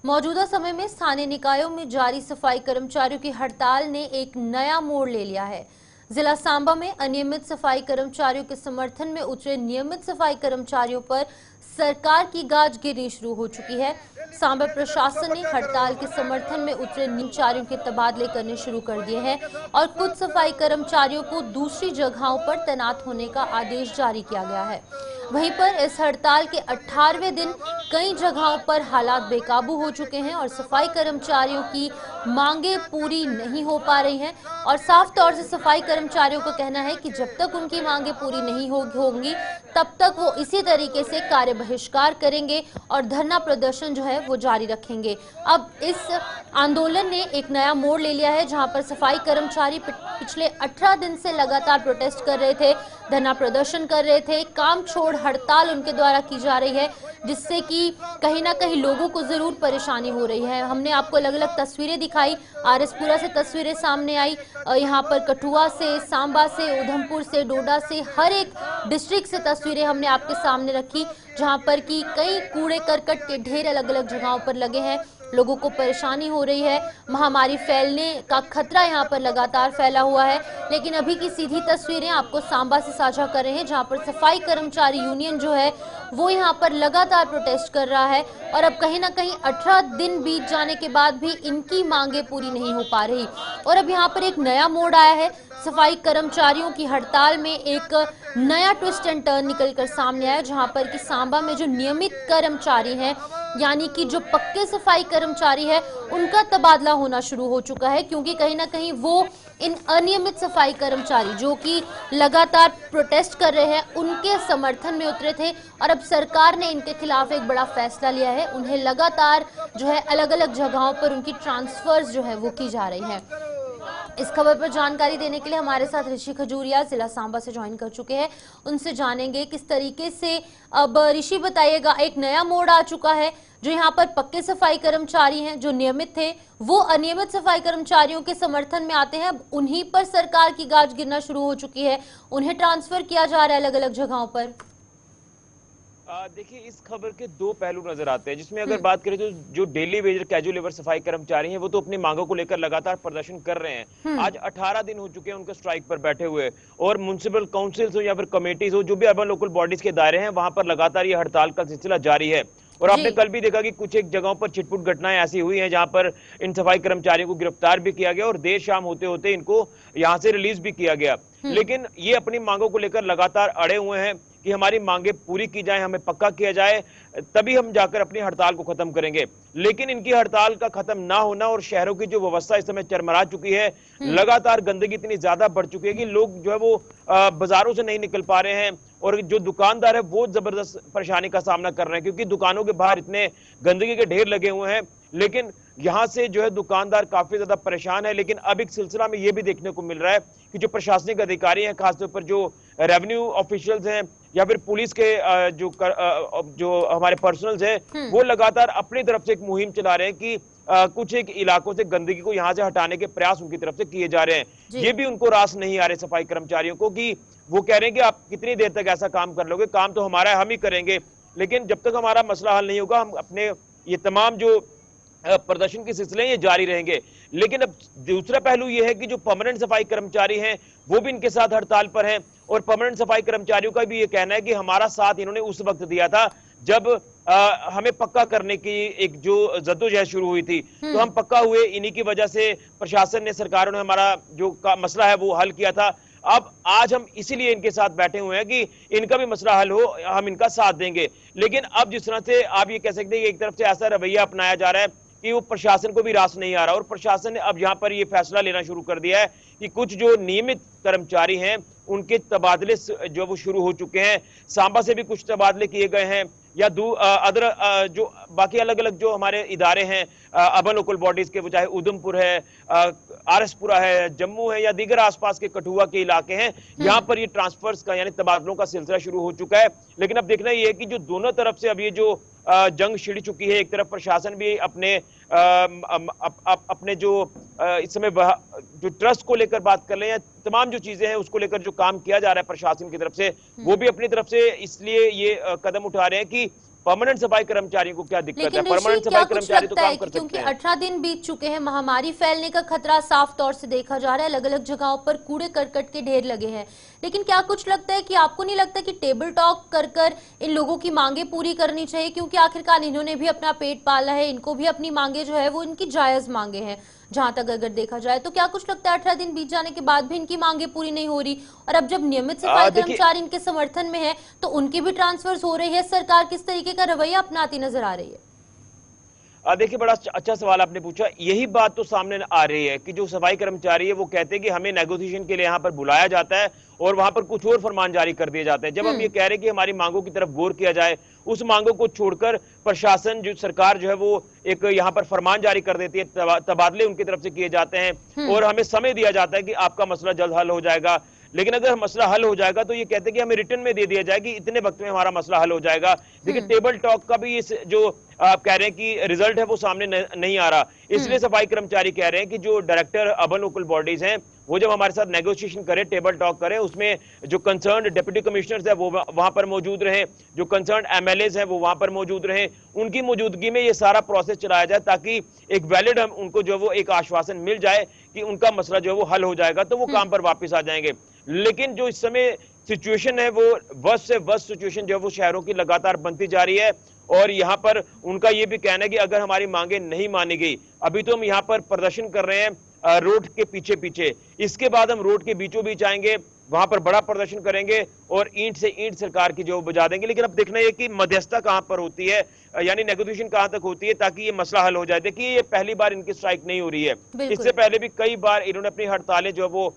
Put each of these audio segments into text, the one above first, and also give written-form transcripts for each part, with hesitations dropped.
मौजूदा समय में स्थानीय निकायों में जारी सफाई कर्मचारियों की हड़ताल ने एक नया मोड़ ले लिया है। जिला सांबा में अनियमित सफाई कर्मचारियों के समर्थन में उतरे नियमित सफाई कर्मचारियों पर सरकार की गाज गिरनी शुरू हो चुकी है। सांबा प्रशासन ने हड़ताल के समर्थन में उतरे कर्मचारियों के तबादले करने शुरू कर दिए हैं और कुछ सफाई कर्मचारियों को दूसरी जगहों पर तैनात होने का आदेश जारी किया गया है। वहीं पर इस हड़ताल के 18वें दिन कई जगहों पर हालात बेकाबू हो चुके हैं और सफाई कर्मचारियों की मांगे पूरी नहीं हो पा रही हैं और साफ तौर से सफाई कर्मचारियों का कहना है कि जब तक उनकी मांगे पूरी नहीं होंगी तब तक वो इसी तरीके से कार्य बहिष्कार करेंगे और धरना प्रदर्शन जो है वो जारी रखेंगे। अब इस आंदोलन ने एक नया मोड़ ले लिया है, जहां पर सफाई कर्मचारी पिछले 18 दिन से लगातार प्रोटेस्ट कर रहे थे, धरना प्रदर्शन कर रहे थे, काम छोड़ हड़ताल उनके द्वारा की जा रही है, जिससे कि कहीं ना कहीं लोगों को जरूर परेशानी हो रही है। हमने आपको अलग अलग तस्वीरें दिखाई, आरएसपुरा से तस्वीरें सामने आई, यहाँ पर कठुआ से, सांबा से, उधमपुर से, डोडा से, हर एक डिस्ट्रिक्ट से तस्वीरें हमने आपके सामने रखी, जहां पर कि कई कूड़े करकट के ढेर अलग अलग जगहों पर लगे हैं। लोगों को परेशानी हो रही है, महामारी फैलने का खतरा यहां पर लगातार फैला हुआ है। लेकिन अभी की सीधी तस्वीरें आपको सांबा से साझा कर रहे हैं, जहां पर सफाई कर्मचारी यूनियन जो है वो यहां पर लगातार प्रोटेस्ट कर रहा है और अब कहीं ना कहीं 18 दिन बीत जाने के बाद भी इनकी मांगे पूरी नहीं हो पा रही और अब यहां पर एक नया मोड़ आया है। सफाई कर्मचारियों की हड़ताल में एक नया ट्विस्ट एंड टर्न निकलकर सामने आया, जहां पर कि सांबा में जो नियमित कर्मचारी हैं, यानी कि जो पक्के सफाई कर्मचारी है, उनका तबादला होना शुरू हो चुका है, क्योंकि कहीं ना कहीं वो इन अनियमित सफाई कर्मचारी जो कि लगातार प्रोटेस्ट कर रहे हैं उनके समर्थन में उतरे थे और अब सरकार ने इनके खिलाफ एक बड़ा फैसला लिया है। उन्हें लगातार जो है अलग अलग जगहों पर उनकी ट्रांसफर्स जो है वो की जा रही है। इस खबर पर जानकारी देने के लिए हमारे साथ ऋषि खजूरिया जिला सांबा से ज्वाइन कर चुके हैं, उनसे जानेंगे किस तरीके से। अब ऋषि बताइएगा, एक नया मोड़ आ चुका है, जो यहाँ पर पक्के सफाई कर्मचारी हैं जो नियमित थे वो अनियमित सफाई कर्मचारियों के समर्थन में आते हैं, अब उन्हीं पर सरकार की गाज गिरना शुरू हो चुकी है, उन्हें ट्रांसफर किया जा रहा है अलग अलग जगहों पर। देखिए, इस खबर के दो पहलू नजर आते हैं, जिसमें अगर बात करें तो जो डेली वेजर कैजुअल लेबर सफाई कर्मचारी हैं वो तो अपनी मांगों को लेकर लगातार प्रदर्शन कर रहे हैं। आज 18 दिन हो चुके हैं उनके स्ट्राइक पर बैठे हुए और म्युनिसिपल काउंसिल्स हो या फिर कमेटीज हो, जो भी अर्बन लोकल बॉडीज के दायरे हैं, वहां पर लगातार ये हड़ताल का सिलसिला जारी है। और आपने कल भी देखा कि कुछ एक जगहों पर छिटपुट घटनाएं ऐसी हुई हैं जहां पर इन सफाई कर्मचारियों को गिरफ्तार भी किया गया और देर शाम होते होते इनको यहां से रिलीज भी किया गया। लेकिन ये अपनी मांगों को लेकर लगातार अड़े हुए हैं कि हमारी मांगे पूरी की जाए, हमें पक्का किया जाए, तभी हम जाकर अपनी हड़ताल को खत्म करेंगे। लेकिन इनकी हड़ताल का खत्म ना होना और शहरों की जो व्यवस्था इस समय चरमरा चुकी है, लगातार गंदगी इतनी ज्यादा बढ़ चुकी है कि लोग जो है वो बाजारों से नहीं निकल पा रहे हैं और जो दुकानदार है वो जबरदस्त परेशानी का सामना कर रहे हैं, क्योंकि दुकानों के बाहर इतने गंदगी के ढेर लगे हुए हैं। लेकिन यहां से जो है दुकानदार काफी ज्यादा परेशान है। लेकिन अब एक सिलसिला में यह भी देखने को मिल रहा है कि जो प्रशासनिक अधिकारी हैं, खासतौर पर जो रेवेन्यू ऑफिशियल्स हैं या फिर पुलिस के जो हमारे पर्सनल्स हैं, वो लगातार अपनी तरफ से एक मुहिम चला रहे हैं कि कुछ एक इलाकों से गंदगी को यहां से हटाने के प्रयास उनकी तरफ से किए जा रहे हैं। ये भी उनको रास नहीं आ रहे सफाई कर्मचारियों को, कि वो कह रहे हैं कि आप कितनी देर तक ऐसा काम कर लोगे, काम तो हमारा है, हम ही करेंगे, लेकिन जब तक हमारा मसला हल नहीं होगा हम अपने ये तमाम जो प्रदर्शन के सिलसिले ये जारी रहेंगे। लेकिन अब दूसरा पहलू ये है कि जो परमानेंट सफाई कर्मचारी हैं वो भी इनके साथ हड़ताल पर हैं और परमानेंट सफाई कर्मचारियों का भी ये कहना है कि हमारा साथ इन्होंने उस वक्त दिया था जब हमें पक्का करने की एक जो जद्दोजहद शुरू हुई थी, तो हम पक्का हुए, इन्हीं की वजह से प्रशासन ने, सरकारों ने हमारा जो मसला है वो हल किया था। अब आज हम इसीलिए इनके साथ बैठे हुए हैं कि इनका भी मसला हल हो, हम इनका साथ देंगे। लेकिन अब जिस तरह से आप ये कह सकते हैं कि एक तरफ से ऐसा रवैया अपनाया जा रहा है कि वो प्रशासन को भी रास नहीं आ रहा और प्रशासन ने अब यहाँ पर ये फैसला लेना शुरू कर दिया है कि कुछ जो नियमित कर्मचारी हैं उनके तबादले जो वो शुरू हो चुके हैं। सांबा से भी कुछ तबादले किए गए हैं या अदर जो बाकी अलग अलग जो हमारे इदारे हैं अर्बन लोकल बॉडीज के, वो चाहे उधमपुर है, आरएसपुरा है, जम्मू है या दीगर आसपास के कठुआ के इलाके हैं, यहाँ पर ये ट्रांसफर्स का यानी तबादलों का सिलसिला शुरू हो चुका है। लेकिन अब देखना ये है कि जो दोनों तरफ से अब ये जो जंग छिड़ चुकी है, एक तरफ प्रशासन भी अपने जो इस समय जो ट्रस्ट को लेकर बात कर ले या तमाम जो चीजें हैं उसको लेकर जो काम किया जा रहा है प्रशासन की तरफ से, वो भी अपनी तरफ से इसलिए ये कदम उठा रहे हैं कि परमानेंट सफाई कर्मचारियों को क्या दिक्कत है? लेकिन ऋषि, परमानेंट क्या सफाई कुछ कर्मचारी तो लगता है काम कि कर क्योंकि सकते हैं। 18 दिन बीत चुके हैं, महामारी फैलने का खतरा साफ तौर से देखा जा रहा है, अलग अलग जगहों पर कूड़े करकट के ढेर लगे हैं, लेकिन क्या कुछ लगता है कि आपको नहीं लगता कि टेबल टॉक कर कर इन लोगों की मांगे पूरी करनी चाहिए, क्योंकि आखिरकार इन्होंने भी अपना पेट पाला है, इनको भी अपनी मांगे जो है वो इनकी जायज मांगे हैं जहां तक अगर देखा जाए तो? क्या कुछ लगता है 18 दिन बीत जाने के बाद भी इनकी मांगे पूरी नहीं हो रही, और अब जब नियमित सफाई देखिए, कर्मचारी इनके समर्थन में है तो उनकी भी ट्रांसफर्स हो रही है, सरकार किस तरीके का रवैया अपनाती नजर आ रही है? देखिए, बड़ा अच्छा सवाल आपने पूछा। यही बात तो सामने आ रही है कि जो सफाई कर्मचारी है वो कहते हैं कि हमें नेगोशिएशन के लिए यहाँ पर बुलाया जाता है और वहां पर कुछ और फरमान जारी कर दिए जाते हैं। जब हम ये कह रहे हैं कि हमारी मांगों की तरफ गौर किया जाए, उस मांगों को छोड़कर प्रशासन, जो सरकार जो है वो एक यहाँ पर फरमान जारी कर देती है, तबादले उनकी तरफ से किए जाते हैं और हमें समय दिया जाता है कि आपका मसला जल्द हल हो जाएगा। लेकिन अगर मसला हल हो जाएगा तो ये कहते हैं कि हमें रिटर्न में दे दिया जाए कि इतने वक्त में हमारा मसला हल हो जाएगा। देखिए, टेबल टॉक का भी इस जो आप कह रहे हैं कि रिजल्ट है वो सामने नहीं आ रहा, इसलिए सफाई कर्मचारी कह रहे हैं कि जो डायरेक्टर अर्बन लोकल बॉडीज हैं वो जब हमारे साथ नेगोशिएशन करें, टेबल टॉक करें, उसमें जो कंसर्न डिप्टी कमिश्नर्स है वो वहां पर मौजूद रहे, जो कंसर्न एमएलएज हैं वो वहां पर मौजूद रहे, उनकी मौजूदगी में ये सारा प्रोसेस चलाया जाए ताकि एक वैलिड हम उनको जो वो एक आश्वासन मिल जाए कि उनका मसला जो है वो हल हो जाएगा, तो वो काम पर वापस आ जाएंगे। लेकिन जो इस समय सिचुएशन है वो वर्स्ट से वर्स्ट सिचुएशन जो है वो शहरों की लगातार बनती जा रही है और यहाँ पर उनका ये भी कहना है कि अगर हमारी मांगे नहीं मानी गई, अभी तो हम यहाँ पर प्रदर्शन कर रहे हैं रोड के पीछे पीछे, इसके बाद हम रोड के बीचों बीच आएंगे, वहां पर बड़ा प्रदर्शन करेंगे और ईंट से ईंट सरकार की जो बजा देंगे। लेकिन अब देखना है कि मध्यस्थता कहां पर होती है, यानी नेगोशिएशन कहां तक होती है ताकि ये मसला हल हो जाए। देखिए, ये पहली बार इनकी स्ट्राइक नहीं हो रही है, इससे पहले भी कई बार इन्होंने अपनी हड़तालें जो वो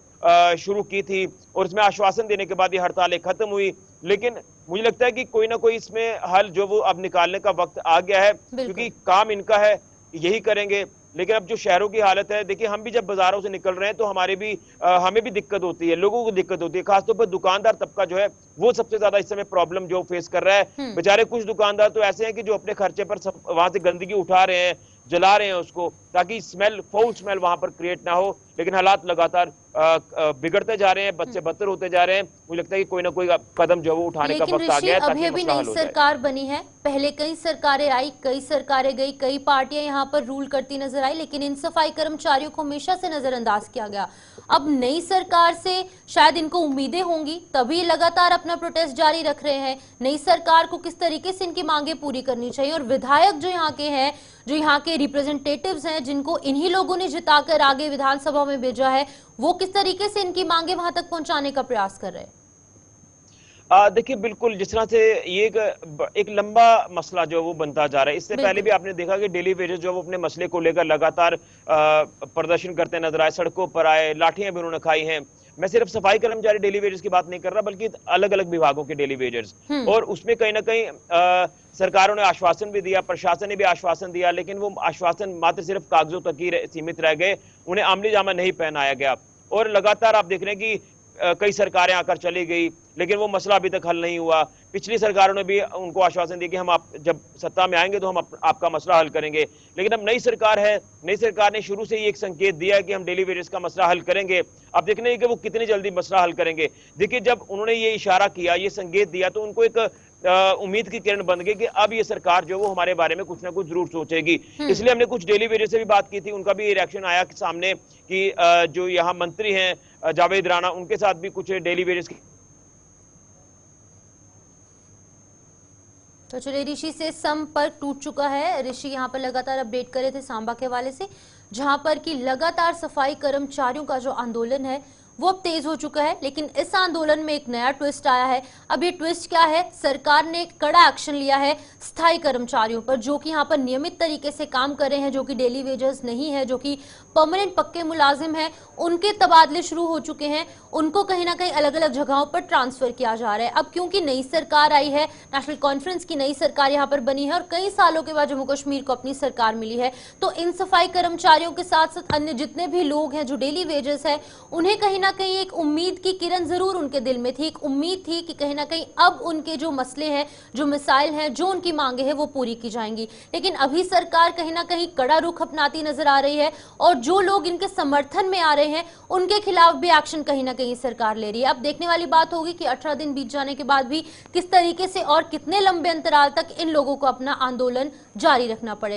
शुरू की थी और इसमें आश्वासन देने के बाद ये हड़तालें खत्म हुई। लेकिन मुझे लगता है कि कोई ना कोई इसमें हल जो वो अब निकालने का वक्त आ गया है, क्योंकि काम इनका है, यही करेंगे। लेकिन अब जो शहरों की हालत है, देखिए, हम भी जब बाजारों से निकल रहे हैं तो हमें भी दिक्कत होती है, लोगों को दिक्कत होती है, खासतौर पर दुकानदार तबका जो है वो सबसे ज्यादा इस समय प्रॉब्लम जो फेस कर रहा है। बेचारे कुछ दुकानदार तो ऐसे हैं कि जो अपने खर्चे पर वहां से गंदगी उठा रहे हैं, जला रहे हैं उसको, ताकि फाउल स्मेल वहां पर क्रिएट ना हो। लेकिन हालात लगातार बिगड़ते जा रहे हैं, बच्चे बदतर होते जा रहे हैं। मुझे लगता है कि कोई ना कोई कदम जो वो उठाने का वक्त आ गया है ताकि अभी नई सरकार बनी है, पहले कई सरकारें आई, कई सरकारें गई, कई पार्टियां यहाँ पर रूल करती नजर आई, लेकिन इन सफाई कर्मचारियों को हमेशा से नजरअंदाज किया गया। अब नई सरकार से शायद इनको उम्मीदें होंगी, तभी लगातार अपना प्रोटेस्ट जारी रख रहे हैं। नई सरकार को किस तरीके से इनकी मांगे पूरी करनी चाहिए, और विधायक जो यहाँ के हैं, जो यहाँ के रिप्रेजेंटेटिव्स हैं, जिनको इन्हीं लोगों ने जिताकर आगे विधानसभा में भेजा है, वो किस तरीके से इनकी मांगे वहां तक पहुंचाने का प्रयास कर रहे हैं? देखिए, बिल्कुल जिस तरह से ये एक लंबा मसला जो वो बनता जा रहा है। इससे पहले भी आपने देखा कि डेली वेजेस जो वो अपने मसले को लेकर लगातार प्रदर्शन करते नजर आए, सड़कों पर आए, लाठियां भी उन्होंने खाई हैं। मैं सिर्फ सफाई कर्मचारी डेली वेजेस की बात नहीं कर रहा, बल्कि अलग अलग विभागों के डेली वेजेस, और उसमें कहीं ना कहीं सरकारों ने आश्वासन भी दिया, प्रशासन ने भी आश्वासन दिया, लेकिन वो आश्वासन मात्र सिर्फ कागजों तक ही सीमित रह गए, उन्हें अमली जामा नहीं पहनाया गया। और लगातार आप देख रहे हैं कि कई सरकारें आकर चली गई, लेकिन वो मसला अभी तक हल नहीं हुआ। पिछली सरकारों ने भी उनको आश्वासन दिया कि हम जब सत्ता में आएंगे तो हम आपका मसला हल करेंगे। लेकिन अब नई सरकार है, नई सरकार ने शुरू से ही एक संकेत दिया है कि हम डेली वेजेस का मसला हल करेंगे। अब देखने हैं कि वो कितनी जल्दी मसला हल करेंगे। देखिए, जब उन्होंने ये इशारा किया, ये संकेत दिया, तो उनको एक उम्मीद की किरण बन गई कि अब ये सरकार जो वो हमारे बारे में कुछ ना कुछ जरूर सोचेगी। इसलिए हमने कुछ डेली वेजेस से भी बात की थी, उनका भी रिएक्शन आया कि सामने कि जो यहाँ मंत्री हैं जावेद राणा, उनके साथ भी कुछ डेली वेजेस की। तो चलिए, ऋषि से संपर्क टूट चुका है। ऋषि यहाँ पर लगातार अपडेट कर रहे थे सांबा के हवाले से, जहां पर कि लगातार सफाई कर्मचारियों का जो आंदोलन है वो अब तेज हो चुका है। लेकिन इस आंदोलन में एक नया ट्विस्ट आया है। अब ये ट्विस्ट क्या है? सरकार ने कड़ा एक्शन लिया है स्थायी कर्मचारियों पर, जो कि यहाँ पर नियमित तरीके से काम कर रहे हैं, जो कि डेली वेजेस नहीं है, जो कि परमानेंट पक्के मुलाजिम हैं, उनके तबादले शुरू हो चुके हैं। उनको कहीं ना कहीं अलग अलग जगहों पर ट्रांसफर किया जा रहा है। अब क्योंकि नई सरकार आई है, नेशनल कॉन्फ्रेंस की नई सरकार यहाँ पर बनी है और कई सालों के बाद जम्मू कश्मीर को अपनी सरकार मिली है, तो इन सफाई कर्मचारियों के साथ साथ अन्य जितने भी लोग हैं जो डेली वेजेस है, उन्हें कहीं ना कहीं एक उम्मीद की किरण जरूर उनके दिल में थी, एक उम्मीद थी कि कहीं ना कहीं अब उनके जो मसले हैं, जो मिसाइल हैं, जो उनकी मांगे हैं वो पूरी की जाएंगी। लेकिन अभी सरकार कहीं ना कहीं कड़ा रुख अपनाती नजर आ रही है और जो लोग इनके समर्थन में आ रहे हैं उनके खिलाफ भी एक्शन कहीं ना कहीं सरकार ले रही है। अब देखने वाली बात होगी कि 18 दिन बीत जाने के बाद भी किस तरीके से और कितने लंबे अंतराल तक इन लोगों को अपना आंदोलन जारी रखना पड़ेगा।